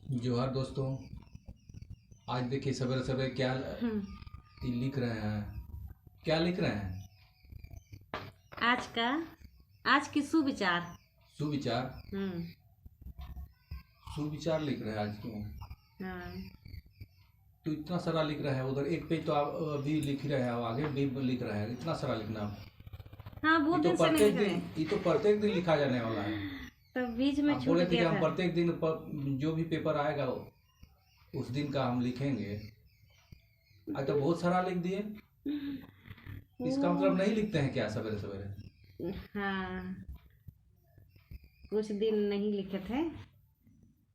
जोहार दोस्तों। आज देखिए सवेरे सवेरे क्या लिख रहे हैं। क्या लिख रहे हैं? आज का आज की सुविचार। सुविचार। हम्म। सुविचार लिख रहे हैं आज क्यों? हाँ। तो इतना सारा लिख रहे हैं, उधर एक पेज तो आप अभी लिख रहे हैं, आगे भी लिख रहे हैं, इतना सारा लिखना। हाँ, बहुत दिन से नहीं लिख रहे। ये तो प्रत्येक दिन लिखा जाने वाला है। तो बीच में आप छूट बोले थे कि गया हम था। प्रत्येक दिन जो भी पेपर आएगा उस दिन का हम लिखेंगे। आज तो बहुत सारा लिख दिए। इसका मतलब नहीं लिखते हैं क्या सवेरे सवेरे? हाँ, कुछ दिन नहीं लिखे थे,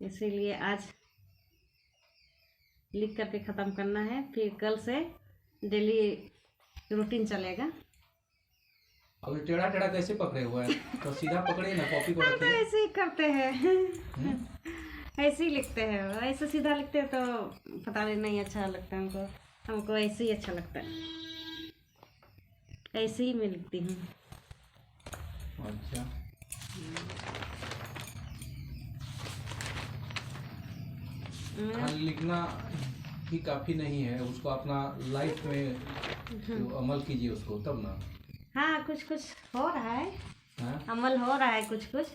इसीलिए आज लिख करके ख़त्म करना है। फिर कल से डेली रूटीन चलेगा। अब ये टेढ़ा टेढ़ा कैसे पकड़े हुए हैं? तो सीधा पकड़िए ना, कॉपी को हम तो रखिए। ऐसे ही करते हैं। हम्म? ऐसे ही लिखते हैं, ऐसे सीधा लिखते हैं तो पता नहीं अच्छा लगता हमको। हमको ऐसे ही अच्छा लगता है, ऐसे ही मैं लिखती हूँ। अच्छा, खाली लिखना ही काफ़ी नहीं है, उसको अपना लाइफ में तो अमल कीजिए उसको, तब ना। हाँ, कुछ कुछ हो रहा है, हाँ, अमल हो रहा है कुछ कुछ।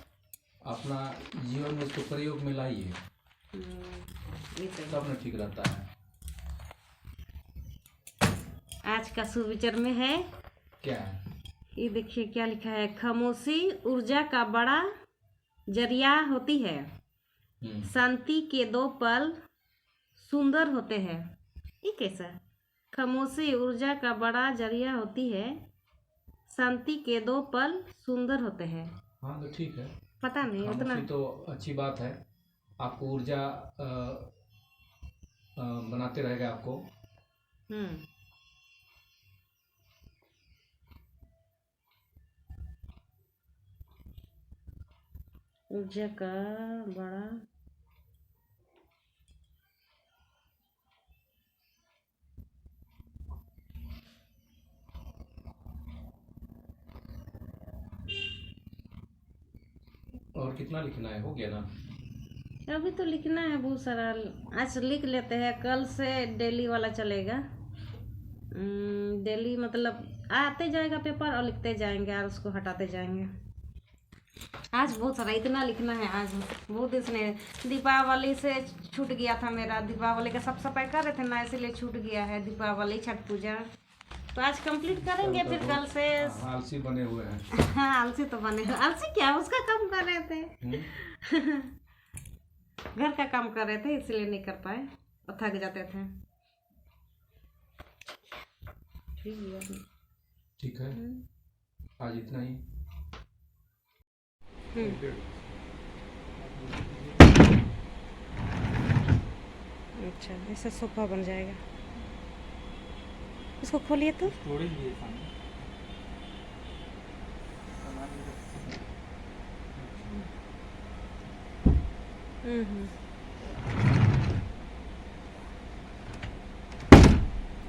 अपना जीवन में उसको प्रयोग में लाइए, ये तो तब ना ठीक रहता है। आज का सुविचार में है। क्या है? ये देखिए क्या लिखा है। खामोशी ऊर्जा का बड़ा जरिया होती है, शांति के दो पल सुंदर होते हैं। ये कैसा? खामोशी ऊर्जा का बड़ा जरिया होती है, शांति के दो पल सुंदर होते हैं। हाँ तो ठीक है, पता नहीं उतना। खामोशी तो अच्छी बात है, आपको ऊर्जा बनाते रहेगा आपको। हम्म। ऊर्जा का बड़ा और कितना लिखना है? हो गया ना? अभी तो लिखना है बहुत सारा। आज लिख लेते हैं, कल से डेली वाला चलेगा। डेली मतलब आते जाएगा पेपर और लिखते जाएंगे और उसको हटाते जाएंगे। आज बहुत सारा इतना लिखना है। आज बहुत इसने दीपावली से छूट गया था मेरा। दीपावली का सब सफाई कर रहे थे ना, इसीलिए छूट गया है दीपावली छठ पूजा। तो आज कंप्लीट करेंगे, फिर कल से। आलसी बने हुए हैं। हाँ, आलसी तो बने। आलसी क्या, उसका काम कर रहे थे। घर का काम कर रहे थे, इसलिए नहीं कर पाए और थक जाते थे। ठीक है, आज इतना ही। अच्छा, ऐसा सोफा बन जाएगा। इसको खोलिए तो।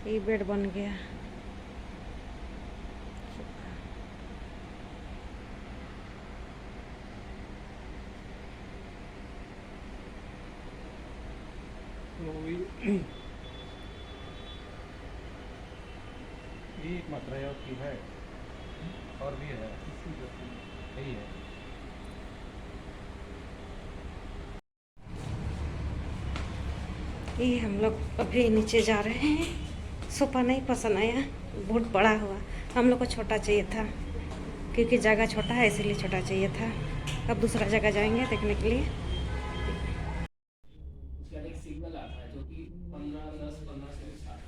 ये बेड बन गया। ये एक मात्रा की है, और भी है, यही है। ये हम लोग अभी नीचे जा रहे हैं। सोफा नहीं पसंद आया, बहुत बड़ा हुआ। हम लोग को छोटा चाहिए था, क्योंकि जगह छोटा है, इसीलिए छोटा चाहिए था। अब दूसरा जगह जाएंगे देखने के लिए। एक सिग्नल आता है जो कि 15 10 15 से 60।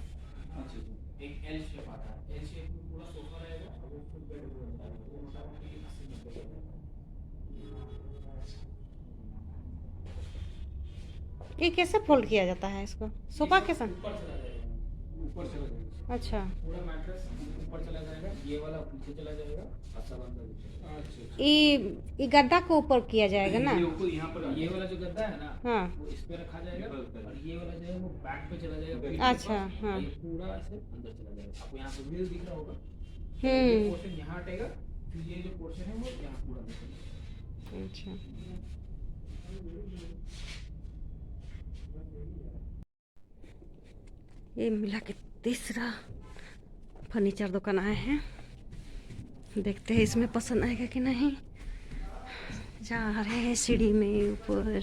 अच्छा, एक एल शेप आता है, एल शेप में पूरा सोफा रहेगा और वो फुल बेड बनता है, वो मोटामोटी 80 90 का। ये कैसे फोल्ड किया जाता है इसको? सोफा कैसा? ऊपर चला जाएगा, ऊपर चला जाएगा। अच्छा, पूरा मैट्रेस ऊपर चला जाएगा, ये वाला पीछे चला जाएगा, और सब अंदर नीचे। अच्छा, ये गद्दा को ऊपर किया जाएगा ना? ये ऊपर यहाँ पर, ये वाला जो गद्दा है ना, हाँ। वो इस पे रखा जाएगा, और ये वाला जो है वो बैक पे चला जाएगा, पीठ के अच्छा, पास, हाँ। और ये पूरा ऐसे अंदर चला जाएगा। आपको यहाँ पे व्हील दिख रहा होगा, ये पोर्शन यहाँ हटेगा, फिर ये जो पोर्शन है वो यहाँ पूरा निकलेगा। अच्छा, ये मिला के तीसरा फर्नीचर दुकान आए हैं। देखते हैं इसमें पसंद आएगा कि नहीं। जा रहे हैं सीढ़ी में ऊपर,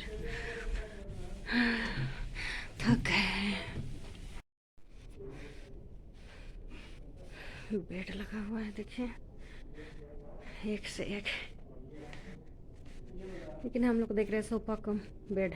थक गए। बेड लगा हुआ है देखिए, एक से एक। लेकिन हम लोग देख रहे हैं सोफा कम बेड।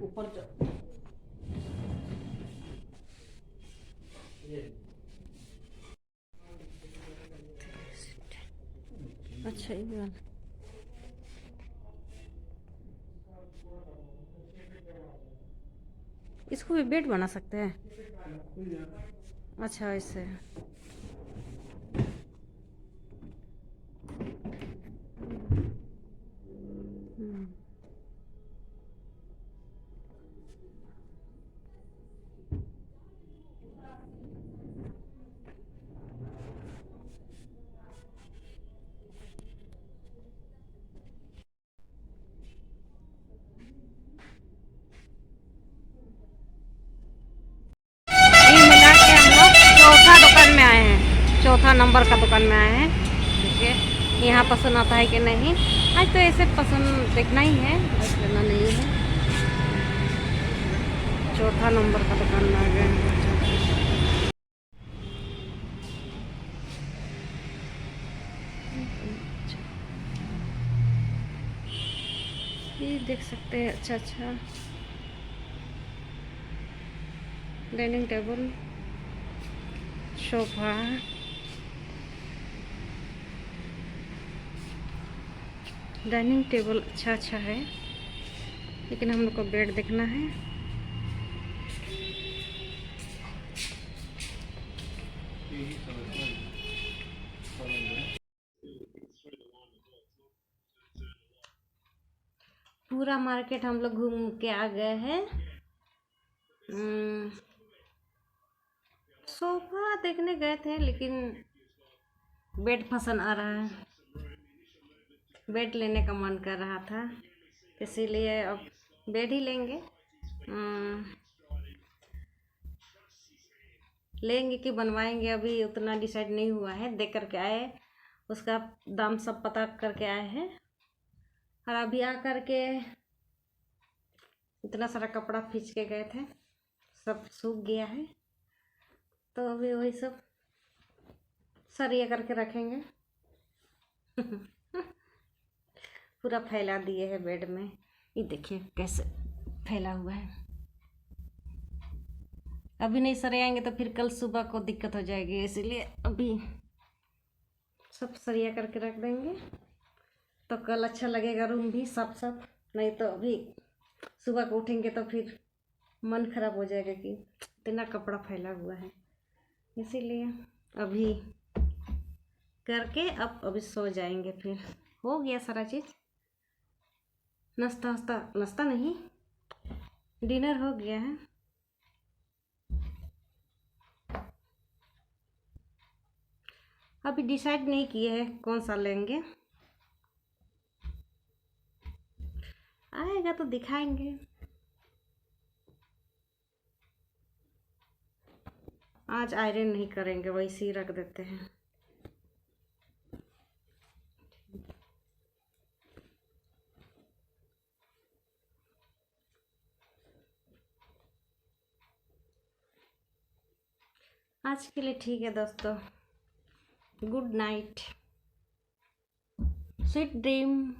ऊपर अच्छा ये वाला। इसको भी बेड बना सकते हैं। अच्छा ऐसे। चौथा दुकान में आए हैं, चौथा नंबर का दुकान में आए हैं। देखिए यहाँ पसंद आता है कि नहीं। आज तो ऐसे पसंद देखना ही है, बस लेना नहीं है। चौथा नंबर का दुकान में आ गए हैं। ये देख सकते हैं, अच्छा अच्छा dining table, sofa, dining table अच्छा अच्छा है। लेकिन हम लोग को बेड देखना है। पूरा मार्केट हम लोग घूम के आ गए हैं। सोफा देखने गए थे, लेकिन बेड पसंद आ रहा है। बेड लेने का मन कर रहा था, इसीलिए अब बेड ही लेंगे। लेंगे कि बनवाएंगे अभी उतना डिसाइड नहीं हुआ है। देख करके आए, उसका दाम सब पता करके आए हैं। और अभी आ करके इतना सारा कपड़ा खींच के गए थे, सब सूख गया है। तो अभी वही सब सरिया करके रखेंगे। पूरा फैला दिए है बेड में। ये देखिए कैसे फैला हुआ है। अभी नहीं सरियाएंगे तो फिर कल सुबह को दिक्कत हो जाएगी, इसीलिए अभी सब सरिया करके रख देंगे तो कल अच्छा लगेगा रूम भी साफ साफ। नहीं तो अभी सुबह को उठेंगे तो फिर मन खराब हो जाएगा कि इतना कपड़ा फैला हुआ है। इसीलिए अभी करके अब अभी सो जाएंगे। फिर हो गया सारा चीज़, नाश्ता नहीं, डिनर हो गया है। अभी डिसाइड नहीं किए हैं कौन सा लेंगे, आएगा तो दिखाएंगे। आज आयरन नहीं करेंगे, वैसे ही रख देते हैं। आज के लिए ठीक है दोस्तों, गुड नाइट, स्वीट ड्रीम।